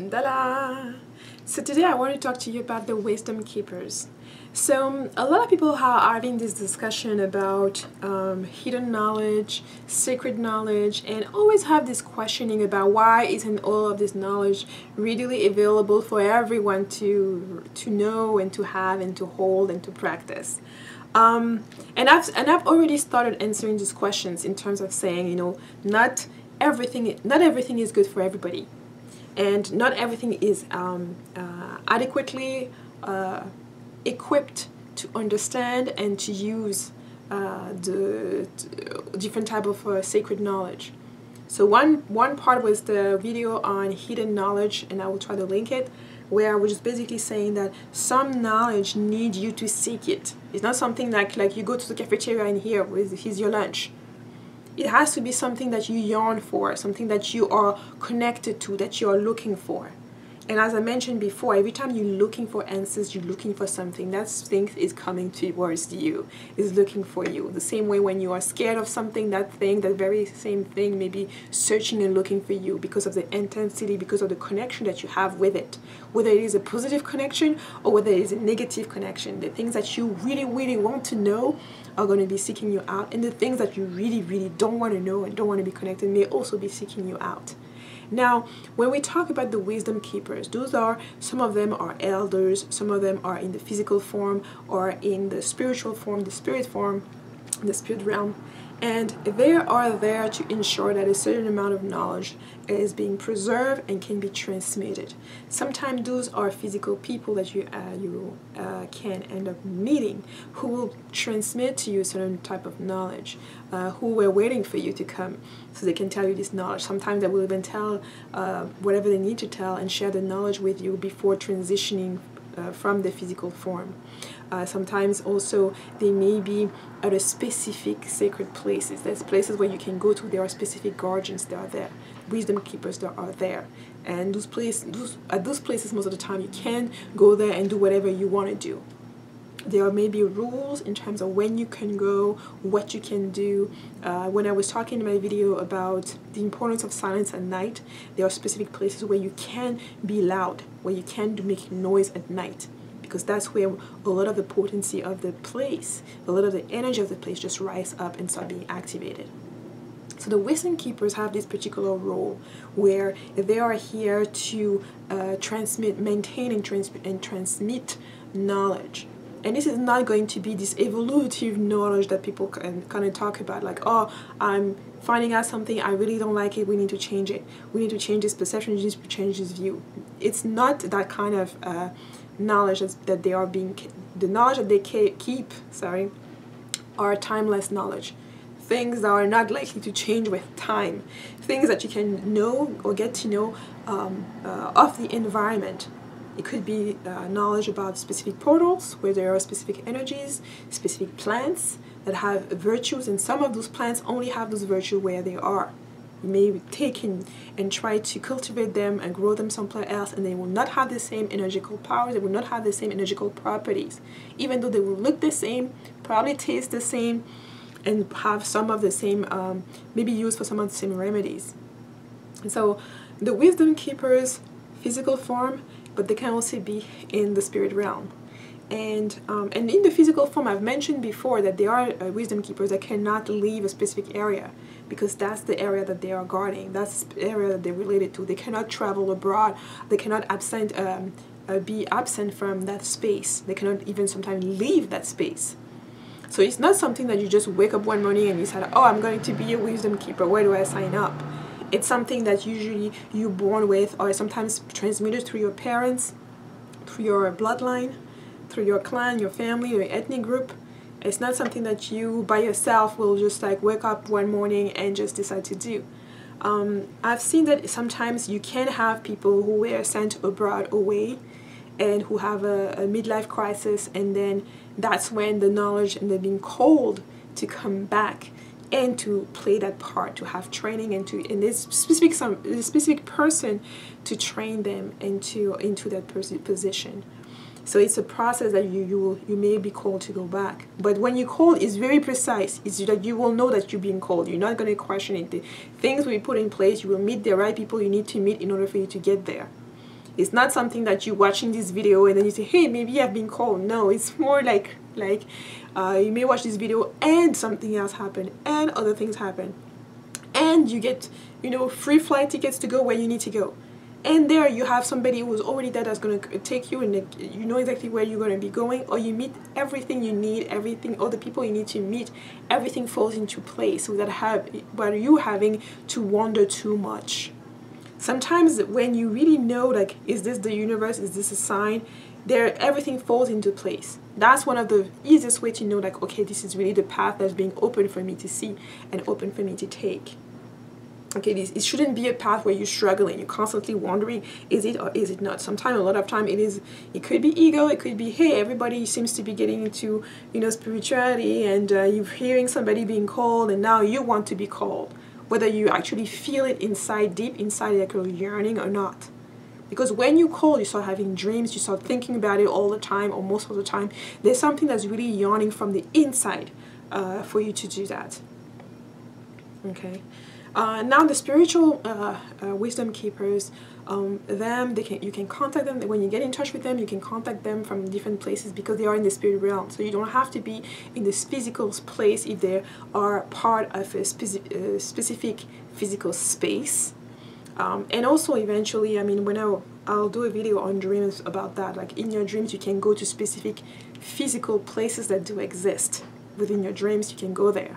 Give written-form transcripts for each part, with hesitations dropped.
Dala! So today I want to talk to you about the wisdom keepers. So a lot of people are having this discussion about hidden knowledge, sacred knowledge, and always have this questioning about why isn't all of this knowledge readily available for everyone to know and to have and to hold and to practice. And I've already started answering these questions in terms of saying, you know, not everything is good for everybody. And not everything is adequately equipped to understand and to use the different type of sacred knowledge. So one part was the video on hidden knowledge, and I will try to link it, where I was just basically saying that some knowledge needs you to seek it. It's not something like you go to the cafeteria and here's your lunch. It has to be something that you yearn for, something that you are connected to, that you are looking for. And as I mentioned before, every time you're looking for answers, you're looking for something. That thing is coming towards you, is looking for you. The same way when you are scared of something, that very same thing may be searching and looking for you because of the intensity, because of the connection that you have with it. Whether it is a positive connection or whether it is a negative connection. The things that you really, really want to know are going to be seeking you out. And the things that you really, really don't want to know and don't want to be connected may also be seeking you out. Now, when we talk about the wisdom keepers, some of them are elders, some of them are in the physical form or in the spiritual form, the spirit realm, and they are there to ensure that a certain amount of knowledge is being preserved and can be transmitted. Sometimes those are physical people that you can end up meeting who will transmit to you a certain type of knowledge, who were waiting for you to come so they can tell you this knowledge. Sometimes they will even tell whatever they need to tell and share the knowledge with you before transitioning from the physical form. Sometimes also they may be at a specific sacred places. There's places where you can go to. There are specific guardians that are there, wisdom keepers that are there, and at those places most of the time you can go there and do whatever you want to do. There may be rules in terms of when you can go, what you can do. When I was talking in my video about the importance of silence at night, there are specific places where you can be loud, where you can make noise at night, because that's where a lot of the potency of the place, a lot of the energy of the place just rise up and start being activated. So the wisdom keepers have this particular role where they are here to transmit, maintain and transmit knowledge. And this is not going to be this evolutive knowledge that people can kind of talk about, like, oh, I'm finding out something, I really don't like it, we need to change it. We need to change this perception, we need to change this view. It's not that kind of knowledge that they are being, the knowledge that they keep, are timeless knowledge. Things that are not likely to change with time. Things that you can know or get to know of the environment. It could be knowledge about specific portals where there are specific energies, specific plants that have virtues, and some of those plants only have those virtues where they are. You may take and try to cultivate them and grow them somewhere else, and they will not have the same energetical powers, they will not have the same energetical properties. Even though they will look the same, probably taste the same, and have some of the same, maybe used for some of the same remedies. And so the wisdom keepers, physical form, but they can also be in the spirit realm. And in the physical form, I've mentioned before that there are wisdom keepers that cannot leave a specific area because that's the area that they are guarding. That's the area that they're related to. They cannot travel abroad. They cannot be absent from that space. They cannot even sometimes leave that space. So it's not something that you just wake up one morning and you say, oh, I'm going to be a wisdom keeper. Where do I sign up? It's something that usually you're born with, or sometimes transmitted through your parents, through your bloodline, through your clan, your family, your ethnic group. It's not something that you by yourself will just like wake up one morning and just decide to do. I've seen that sometimes you can have people who were sent abroad away and who have a midlife crisis, and then that's when the knowledge and they're being called to come back and to play that part, to have training and this specific person to train them into that position. So it's a process that you may be called to go back. But when you call, it's very precise. It's that you will know that you're being called. You're not going to question it. The things will be put in place. You will meet the right people you need to meet in order for you to get there. It's not something that you're watching this video and then you say, hey, maybe I've been called. No, it's more like you may watch this video and something else happen and other things happen. And you get, you know, free flight tickets to go where you need to go. And there you have somebody who's already there that's going to take you, and you know exactly where you're going to be going, or you meet everything you need, everything, all the people you need to meet, everything falls into place without you having to wonder too much. Sometimes when you really know, like, is this the universe, is this a sign, everything falls into place. That's one of the easiest way to know, like, okay, this is really the path that's being open for me to see and open for me to take. Okay, it shouldn't be a path where you're struggling, you're constantly wondering, is it or is it not? Sometimes, a lot of time, it could be ego, it could be, hey, everybody seems to be getting into, you know, spirituality, and you're hearing somebody being called, and now you want to be called, whether you actually feel it inside, deep inside, like a yearning or not. Because when you call, you start having dreams, you start thinking about it all the time, or most of the time. There's something that's really yawning from the inside for you to do that. Okay. Now the spiritual wisdom keepers, you can contact them. When you get in touch with them, you can contact them from different places because they are in the spirit realm. So you don't have to be in this physical place if they are part of a specific physical space. And also eventually, I mean, when I'll do a video on dreams about that, like in your dreams you can go to specific physical places that do exist. Within your dreams you can go there.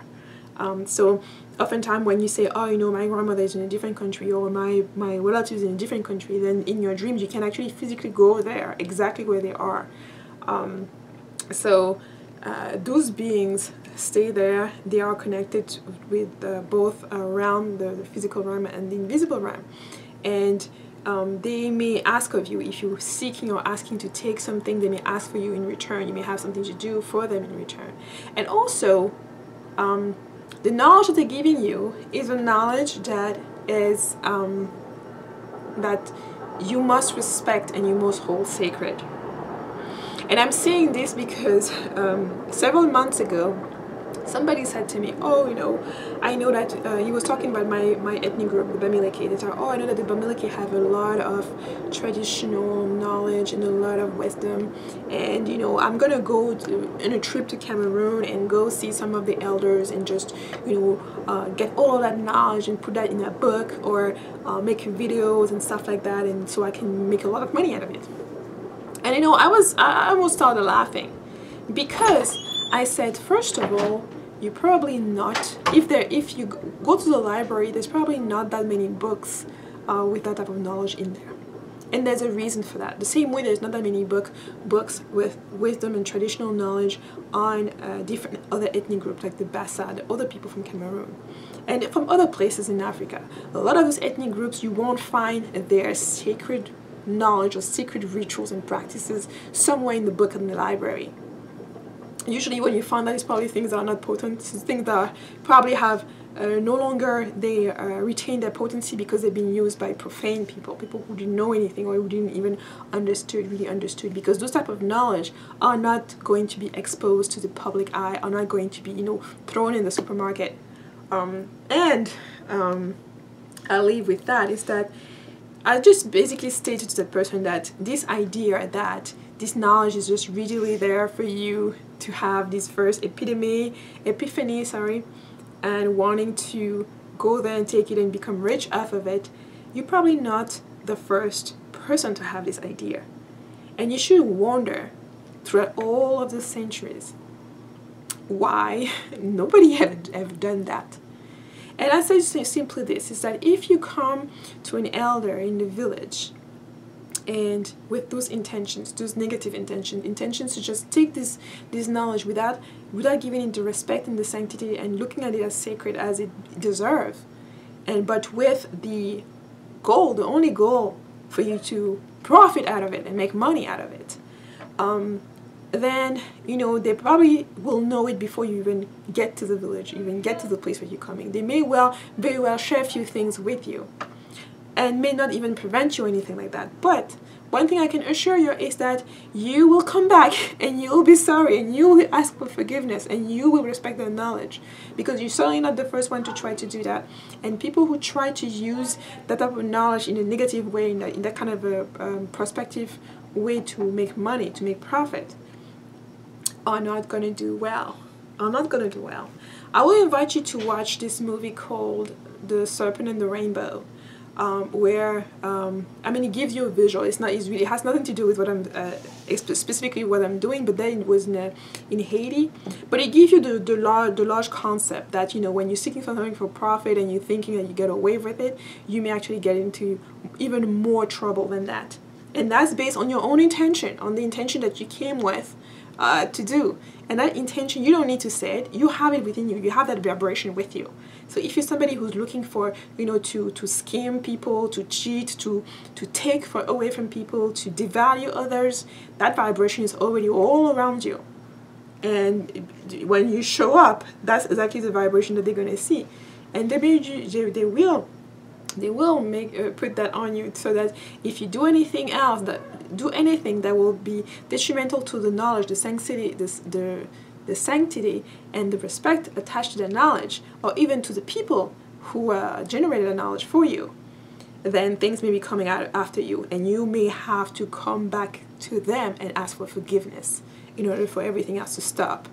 So oftentimes when you say, oh, you know, my grandmother is in a different country, or my relatives in a different country, then in your dreams you can actually physically go there, exactly where they are. Those beings stay there. They are connected with both realm, the physical realm and the invisible realm. And they may ask of you, if you're seeking or asking to take something, they may ask for you in return. You may have something to do for them in return. And also, the knowledge that they're giving you is a knowledge that is that you must respect and you must hold sacred. And I'm saying this because several months ago, somebody said to me, oh, you know, I know that he was talking about my ethnic group, the MlleCammy. They said, oh, I know that the MlleCammy have a lot of traditional knowledge and a lot of wisdom, and you know, I'm gonna go on a trip to Cameroon and go see some of the elders and just, you know, get all of that knowledge and put that in a book, or make videos and stuff like that, and so I can make a lot of money out of it. And you know, I almost started laughing, because I said, first of all, you're probably not, if you go to the library, there's probably not that many books with that type of knowledge in there. And there's a reason for that. The same way there's not that many books with wisdom and traditional knowledge on different other ethnic groups, like the Bassa, the other people from Cameroon, and from other places in Africa. A lot of those ethnic groups, you won't find their sacred knowledge or sacred rituals and practices somewhere in the book in the library. Usually when you find that, it's probably things that are not potent, things that probably have no longer, they retain their potency because they've been used by profane people who didn't know anything, or who didn't even really understood, because those type of knowledge are not going to be exposed to the public eye, are not going to be, you know, thrown in the supermarket. I'll leave with that, is that I just basically stated to the person that this idea that this knowledge is just really there for you to have this first epiphany, and wanting to go there and take it and become rich off of it, you're probably not the first person to have this idea. And you should wonder, throughout all of the centuries, why nobody had ever done that. And I say simply this, is that if you come to an elder in the village and with those intentions, those negative intentions to just take this knowledge without giving it the respect and the sanctity and looking at it as sacred as it deserves, but with the goal, the only goal for you to profit out of it and make money out of it, then, you know, they probably will know it before you even get to the village, even get to the place where you're coming. They may very well share a few things with you. and may not even prevent you or anything like that. But one thing I can assure you is that you will come back and you will be sorry and you will ask for forgiveness and you will respect that knowledge, because you're certainly not the first one to try to do that. And people who try to use that type of knowledge in a negative way, in that kind of a prospective way to make money, to make profit, are not going to do well. Are not going to do well. I will invite you to watch this movie called The Serpent and the Rainbow. Where it gives you a visual. It has nothing to do with what I'm specifically what I'm doing, but then it was in Haiti. But it gives you the large concept that, you know, when you're seeking something for profit and you're thinking that you get away with it, you may actually get into even more trouble than that. And that's based on your own intention, on the intention that you came with to do. And that intention, you don't need to say it. You have it within you. You have that vibration with you. So if you're somebody who's looking for, you know, to scam people, to cheat, to take away from people, to devalue others, that vibration is already all around you. And when you show up, that's exactly the vibration that they're going to see. And they will put that on you, so that if you do anything else, that will be detrimental to the knowledge, the sanctity, the sanctity and the respect attached to the knowledge, or even to the people who generated the knowledge for you, then things may be coming out after you, and you may have to come back to them and ask for forgiveness in order for everything else to stop.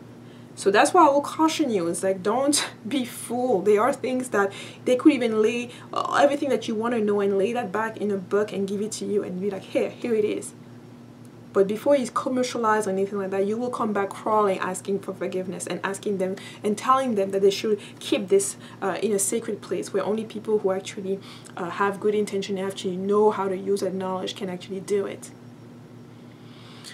So that's why I will caution you. It's like, don't be fooled. There are things that they could even lay everything that you want to know and lay that back in a book and give it to you and be like, here it is. But before it's commercialized or anything like that, you will come back crawling, asking for forgiveness and asking them and telling them that they should keep this in a sacred place where only people who actually have good intention and actually know how to use that knowledge can actually do it.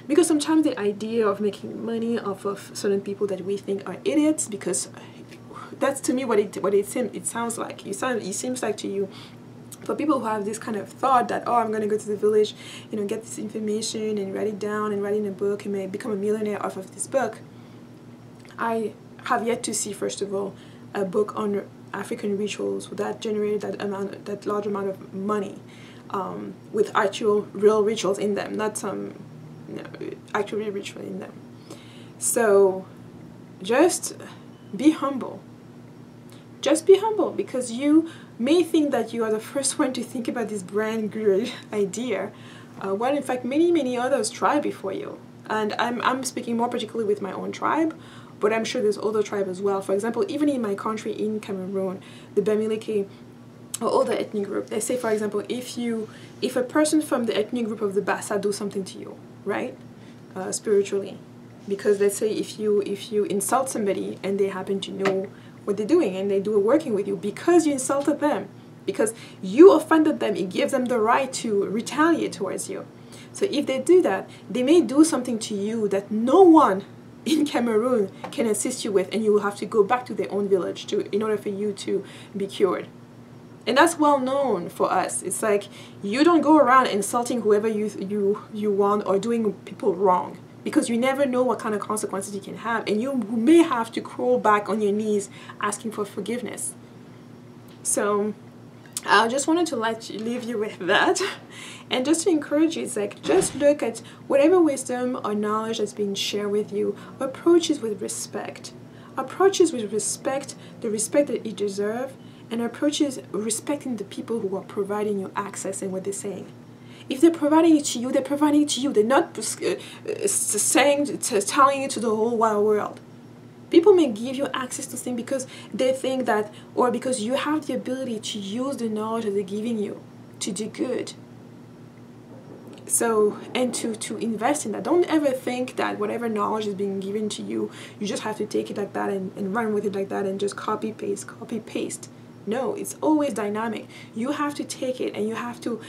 Because sometimes the idea of making money off of certain people that we think are idiots, because that's to me what it sounds like. It seems like to you, for people who have this kind of thought that, oh, I'm going to go to the village, you know, get this information and write it down and write it in a book and may become a millionaire off of this book. I have yet to see, first of all, a book on African rituals that generated that large amount of money, with actual real rituals in them, not some actual real ritual in them. So just be humble. Just be humble, because you may think that you are the first one to think about this brand good idea, while in fact many others tried before you. And I'm speaking more particularly with my own tribe, but I'm sure there's other tribes as well. For example, even in my country, in Cameroon, the MlleCammy or other ethnic group, they say, for example, if a person from the ethnic group of the Bassa do something to you, right, spiritually, because let's say if you insult somebody and they happen to know what they're doing and they do a working with you because you insulted them, because you offended them, it gives them the right to retaliate towards you. So if they do that, they may do something to you that no one in Cameroon can assist you with, and you will have to go back to their own village in order for you to be cured. And that's well known for us. It's like, you don't go around insulting whoever you want or doing people wrong, because you never know what kind of consequences you can have, and you may have to crawl back on your knees asking for forgiveness. So I just wanted to leave you with that, and just to encourage you, it's like, just look at whatever wisdom or knowledge that's being shared with you, approaches with respect. Approaches with respect, the respect that you deserve, and approaches respecting the people who are providing you access and what they're saying. If they're providing it to you, they're providing it to you. They're not telling it to the whole wide world. People may give you access to things because they think that, or because you have the ability to use the knowledge that they're giving you to do good. So, and to invest in that. Don't ever think that whatever knowledge is being given to you, you just have to take it like that and run with it like that and just copy paste. No, it's always dynamic. You have to take it and you have to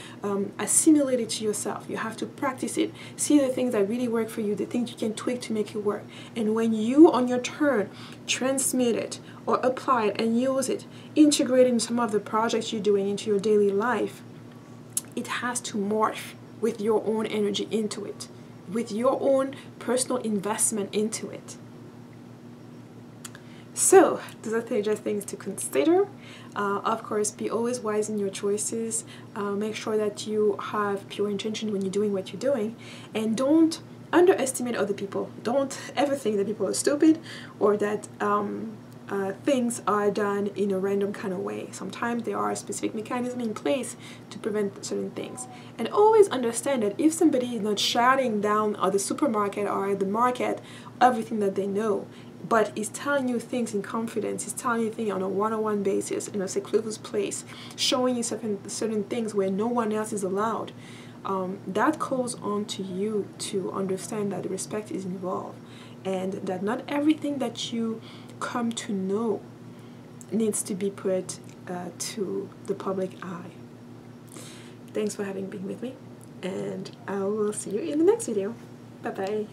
assimilate it to yourself. You have to practice it. See the things that really work for you, the things you can tweak to make it work. And when you, on your turn, transmit it or apply it and use it, integrate it in some of the projects you're doing into your daily life, it has to morph with your own energy into it, with your own personal investment into it. So those are just things to consider. Of course, be always wise in your choices. Make sure that you have pure intention when you're doing what you're doing, and don't underestimate other people. Don't ever think that people are stupid, or that things are done in a random kind of way. Sometimes there are specific mechanisms in place to prevent certain things. And always understand that if somebody is not shouting down at the supermarket or at the market everything that they know, but is telling you things in confidence, is telling you things on a one-on-one basis, in a secluded place, showing you certain things where no one else is allowed, that calls on to you to understand that respect is involved, and that not everything that you come to know needs to be put to the public eye. Thanks for having been with me, and I will see you in the next video. Bye bye.